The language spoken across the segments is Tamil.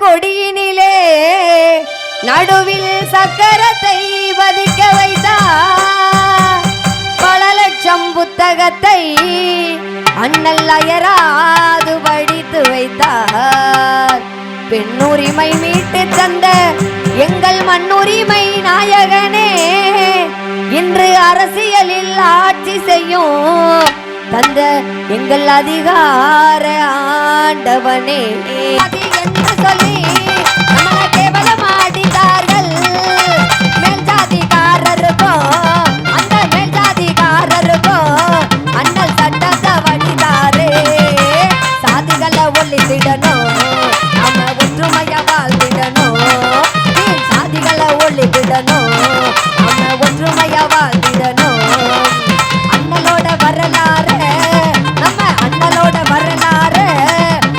கொடியினிலே நடுவில் சக்கரத்தை பதிக்க வைத்தார். பல லட்சம் புத்தகத்தை அண்ணல் அயராது படித்து வைத்தார். பெண்ணுரிமை மீட்டு தந்த எங்கள் மண்ணுரிமை நாயகனே, இன்று அரசியலில் ஆட்சி செய்யும் தந்த எங்கள் அதிகார ஆண்டவனே. அது என்று சொல்லி நம்மளை கேவலமாடித்தார்கள். மேல் ஜாதிகாரருக்கும் அந்த மேல் ஜாதிகாரருக்கும் அண்ணல் சட்டத்தை வடிதாரே. சாதிகளை ஒழித்திடணும், நம்ம ஒற்றுமைய வாழ்ந்திடணும். சாதிகளை ஒழித்திடணும், நம்ம ஒற்றுமைய வாழ்ந்திடணும். அண்ணலோட வரலாறு, நம்ம அண்ணலோட வரலாறு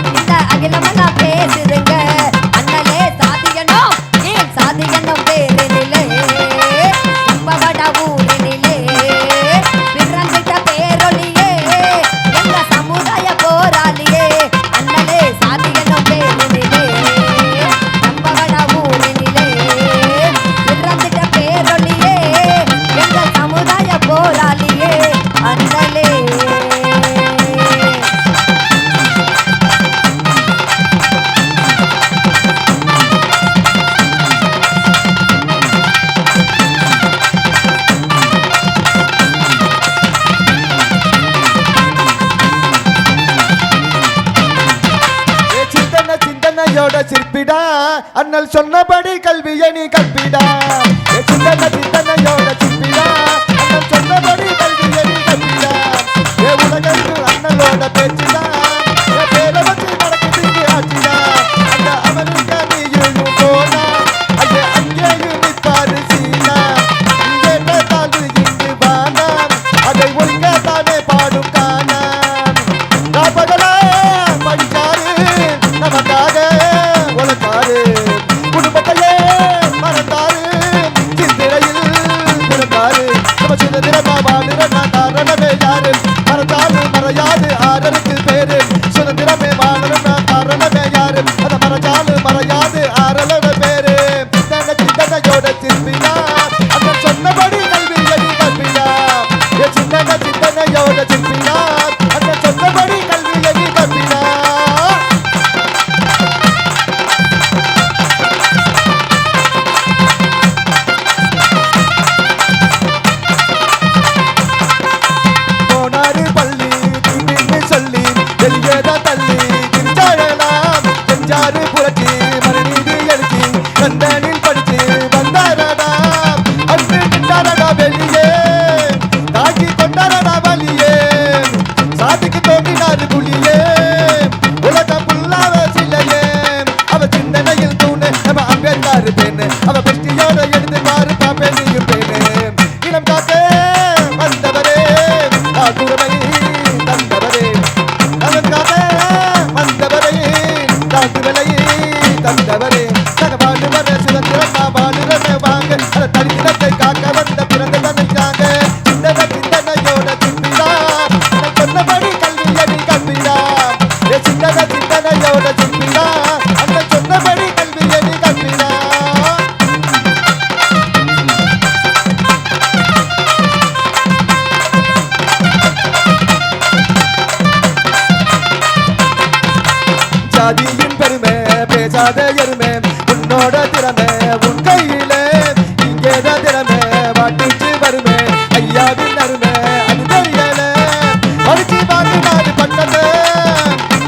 இந்த அகிலமெல்லாம் பேசுதுங்க. அண்ணலே சாதியனும் ஏன் சாதியனும் பேரினிலே பவட ஊரினிலே பிறந்திட்ட பேரொழியே எங்க சமுதாய போராளியே. அண்ணலே சாதியனும் பேரினிலே பவட ஊரினிலே பிறந்திட்ட பேரொழியே எங்க சமுதாய போராளியே. அண்ணலே சிந்தனையோட சிற்பிடா, அண்ணல் சொன்னபடி கல்வியை நீ கற்பிடா. சிந்தனையோட சிற்பிடா, அண்ணல் சொன்னபடி கல்வியை நீ கற்பிடா. உலகத்து அண்ணலோட பேச்சுடா, பேரை வச்சு நடக்குது ஆட்சிடா. அந்த அமெரிக்கா நீயும் போனா அங்கே அங்கேயும் நிற்பாரு சீனா. இங்கே தாழ்வு இங்கு வானா, அதை ஒழுங்க தானே பாடும் காணா. காப்பதலா படிச்சாரு நமக்காக உழைப்பாரு, குடும்பத்தையே மறந்தாரு, சிந்திரையில் பிறந்தாரு. நம்ம சுதந்திரமா வாழுற காரணமே யாரு? மறந்தாரு மறையாது ஆறருக்கு பேரு. சுதந்திரமே வாழணும்னா காரணமே யாரு? அதை மறைஞ்சாலு மறையாது ஆறலோட பேரு. சிந்தனையோட சிற்பிடா, அந்த சொன்னபடி கல்வியை கற்பிடா. சிந்தனையோட சிற்பிடா, அந்த சொன்னபடி கல்வியை கற்பிடா. கந்தனில் படிச்சு வந்தாரடா, அன்று நின்றாரடா வெளியே, தாக்கி கொண்டாரடா வலியே. சாதிக்கு தோன்றினாரு புலியே, உலகம் புல்லாவ சிலையே. அவ சிந்தனையில் தூணு நம்ம அம்பேத்கர் பேனு, அவ பெஷ்டியோட எடுத்து பாரு பாப்பேனியும் பேனு. இனம் காக்க வந்தவரே, தாக்குறமை தந்தவரே, நலன் காக்க வந்தவரே, தாக்குவலை தந்தவரே. சுதந்திரமா வாழுறமே வாங்க, அதை தனித்தினத்தை காக்க வந்த பிறந்த தனிச்சாங்க. சிந்தனையோட சிற்பிடா, சொன்னபடி கல்வியை நீ கற்பிடா. சிந்தனையோட சிற்பிடா, அந்த சொன்னபடி கல்வியை நீ கற்பிடா. ஜாதியின் பெருமை பேசாத எருமை, உன்னோட திறமை உன் கையிலே, இங்கேதான் திறமை வாட்டிச்சு வருமே. ஐயாவின் அருமை அது தெரியல, படிச்சு வாங்கினாரு பட்டத்தை,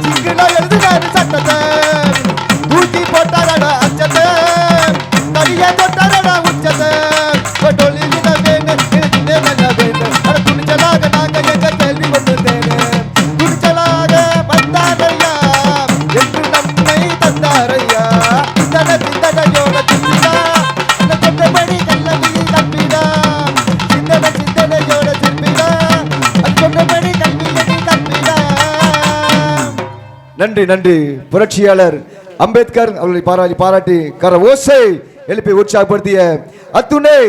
சிங்கிளா எழுதினாரு சட்டத்தை. தூக்கி போட்டாரடா அச்சத்தை, தனியா தொட்டாரடா உச்சத்தை. தொழிலின வேணும் எனக்கு நல்ல வேணும், அதை துணிச்சலாக நாங்க எங்க கேள்வி கொண்டு தேனு. துணிச்சலாக வந்தாரையா என்று நம்மை தந்தாரையா. சிந்தனையோட சிற்பிடா, அந்த சொன்னபடி கல்வியை கற்பிடா. சிந்தனையோட சிற்பிடா, அந்த சொன்னபடி கல்வியை கற்பிடா. நன்றி நன்றி. புரட்சியாளர் அம்பேத்கர் அவர்களை பாராட்டி கர ஓசை எழுப்பி உற்சாகப்படுத்திய அத்துணை